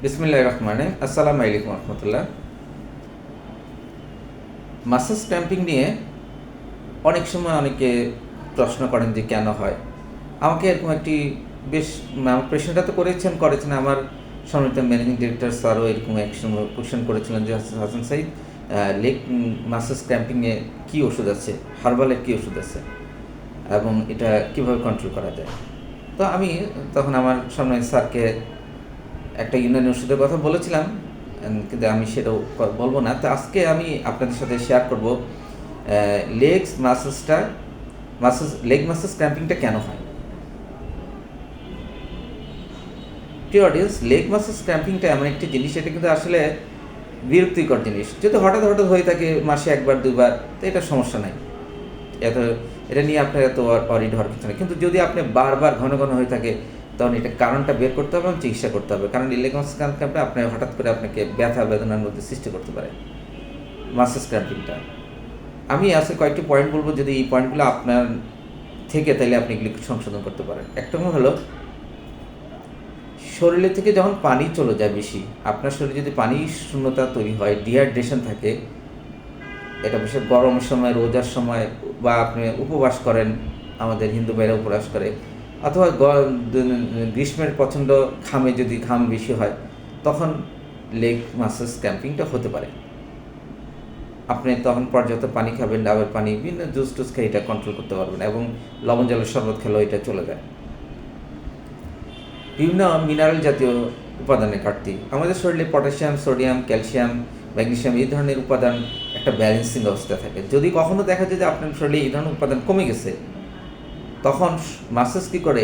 বিসমিল্লাহির রহমানির রহিম। আসসালামু আলাইকুম রহমতুল্লাহ। মাসাজ ক্র্যাম্পিং নিয়ে অনেক সময় অনেকে প্রশ্ন করেন যে কেন হয়। আমাকে এরকম একটি বেশ আমার প্রশ্নটা তো করেছেন আমার সম্মানিত ম্যানেজিং ডিরেক্টর স্যারও এরকম এক সময় কোশ্চেন করেছিলেন যে হাসান সাইদ, লেগ মাসাজ ক্র্যাম্পিংয়ে কী ওষুধ আছে, হার্বালের কী ওষুধ আছে এবং এটা কীভাবে কন্ট্রোল করা যায়। তো আমি তখন আমার সম্মানিত স্যারকে একটা ইউনানি ওষুধের কথা বলেছিলাম, কিন্তু আমি সেটাও বলবো না। তো আজকে আমি আপনাদের সাথে শেয়ার করব লেগ মাসাজ ক্র্যাম্পিংটা কেন হয়। প্রিয় অডিয়েন্স, লেগ মাসাজ ক্র্যাম্পিংটা এমন একটি জিনিস, এটা কিন্তু আসলে বিরক্তিকর জিনিস। যদি হঠাৎ হঠাৎ হয়ে থাকে মাসে একবার দুবার, তো এটা সমস্যা নাই, এটা নিয়ে আপনার এত অরিড হওয়ার কিছু নেই। কিন্তু যদি আপনি বারবার ঘন ঘন হয়ে থাকে, তখন এটা কারণটা বের করতে হবে এবং চিকিৎসা করতে হবে। কারণ লেগ মাসাজ ক্র্যাম্পটা আপনার হঠাৎ করে আপনাকে ব্যথা বেদনার মধ্যে সৃষ্টি করতে পারে মাসাজ ক্র্যাম্পিংটা। আমি আজকে কয়েকটি পয়েন্ট বলবো, যদি এই পয়েন্টগুলো আপনার থেকে তাহলে আপনি এগুলি সংশোধন করতে পারেন। একটা হলো, শরীরে থেকে যখন পানি চলে যায় বেশি, আপনার শরীরে যদি পানি শূন্যতা তৈরি হয়, ডিহাইড্রেশন থাকে, এটা বিশেষ গরমের সময়, রোজার সময়, বা আপনি উপবাস করেন, আমাদের হিন্দু ভাইরা উপবাস করে, অথবা গ্রীষ্মের প্রচণ্ড ঘামে যদি ঘাম বেশি হয়, তখন লেগ মাসাজ ক্র্যাম্পিংটা হতে পারে। আপনি তখন পর্যাপ্ত পানি খাবেন, ডাবের পানি, বিভিন্ন জুস টুস খেয়ে এটা কন্ট্রোল করতে পারবেন, এবং লবণ জলের শরবত খেলেও এটা চলে যায়। বিভিন্ন মিনারেল জাতীয় উপাদানের ঘাটতি, আমাদের শরীরে পটাশিয়াম, সোডিয়াম, ক্যালসিয়াম, ম্যাগনেসিয়াম এই ধরনের উপাদান একটা ব্যালেন্সিং অবস্থায় থাকে। যদি কখনো দেখা যায় যে আপনার শরীরে এই ধরনের উপাদান কমে গেছে, তখন মাসাজ কী করে,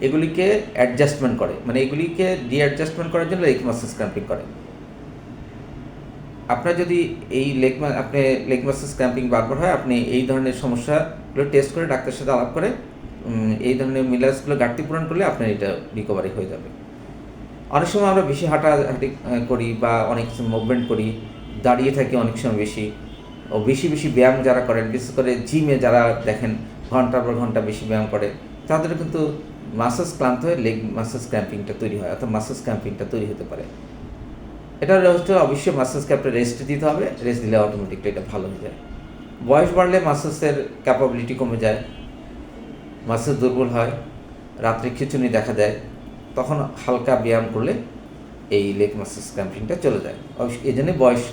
এগুলিকে অ্যাডজাস্টমেন্ট করে, মানে এগুলিকে ডিঅ্যাডজাস্টমেন্ট করার জন্য লেগ মাসাজ ক্র্যাম্পিং করে। আপনার যদি এই আপনি লেগ মাসাজ ক্র্যাম্পিং বারবার হয়, আপনি এই ধরনের সমস্যাগুলো টেস্ট করে ডাক্তারের সাথে আলাপ করে এই ধরনের মিনারেলসগুলো ঘাটতি পূরণ করলে আপনার এটা রিকভারি হয়ে যাবে। অনেক সময় আমরা বেশি হাঁটাহাঁটি করি বা অনেক কিছু মুভমেন্ট করি, দাঁড়িয়ে থাকি অনেক সময় বেশি, ও বেশি বেশি ব্যায়াম যারা করেন, বিশেষ করে জিমে যারা দেখেন ঘন্টার পর ঘন্টা বেশি ব্যায়াম করে, তাদের কিন্তু মাসাজ ক্লান্ত হয়ে লেগ মাসাজ ক্র্যাম্পিংটা তৈরি হয়, অর্থাৎ মাসাজ ক্র্যাম্পিংটা তৈরি হতে পারে। এটা হচ্ছে অবশ্যই মাসাজকে আপনার রেস্ট দিতে হবে, রেস্ট দিলে অটোমেটিকলি এটা ভালো হয়ে যায়। বয়স বাড়লে মাসাজের ক্যাপাবিলিটি কমে যায়, মাসাজ দুর্বল হয়, রাত্রে খিঁচুনি দেখা দেয়, তখন হালকা ব্যায়াম করলে এই লেগ মাসাজ ক্র্যাম্পিংটা চলে যায়। এই জন্য বয়স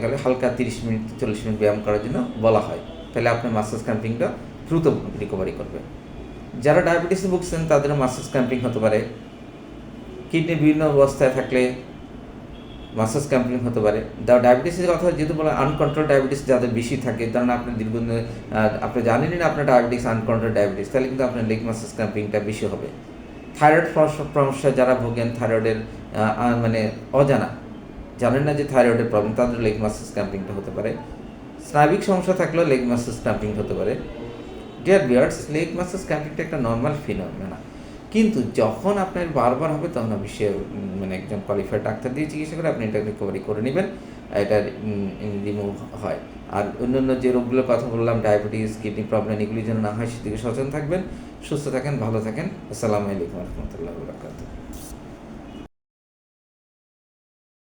গেলে হালকা 30 মিনিট 40 মিনিট ব্যায়াম করার জন্য বলা হয়, তাহলে আপনার মাসাজ ক্র্যাম্পিংটা দ্রুত রিকভারি করবে। যারা ডায়াবেটিসে ভুগছেন তাদের মাসাজ ক্র্যাম্পিং হতে পারে। কিডনির বিভিন্ন অবস্থায় থাকলে মাসাজ ক্র্যাম্পিং হতে পারে। ডায়াবেটিসের কথা যেহেতু বলা, আনকন্ট্রোল ডায়াবেটিস যাদের বেশি থাকে, কারণ আপনি দীর্ঘদিন আপনি জানেনই না আপনার ডায়াবেটিস আনকন্ট্রোল ডায়াবেটিস, তাহলে কিন্তু আপনার লেগ মাসাজ ক্র্যাম্পিংটা বেশি হবে। থাইরয়েড সমস্যা যারা ভোগেন, থাইরয়েডের মানে অজানা, জানেন না যে থাইরয়েডের প্রবলেম, তাদের লেগ মাসাজ ক্র্যাম্পিংটা হতে পারে। স্নায়বিক সমস্যা থাকলেও লেগ মাসাজ ক্র্যাম্পিং হতে পারে। ডিয়ার ভিউয়ার্স, লেগ মাসাজ ক্র্যাম্পিংটা একটা নর্মাল ফিনোমেনা, কিন্তু যখন আপনার বারবার হবে তখন অবশ্যই মানে একজন কোয়ালিফাইড ডাক্তার দিয়ে চিকিৎসা করে আপনি এটা রিকভারি করে নেবেন, এটা রিমুভ হয়। আর অন্যান্য যে রোগগুলোর কথা বললাম, ডায়াবেটিস, কিডনি প্রবলেম, এগুলি যেন না হয় সেদিকে সচেতন থাকবেন। সুস্থ থাকেন, ভালো থাকেন। আসসালামু আলাইকুম রহমতুল্লাহ বরকাতুহু।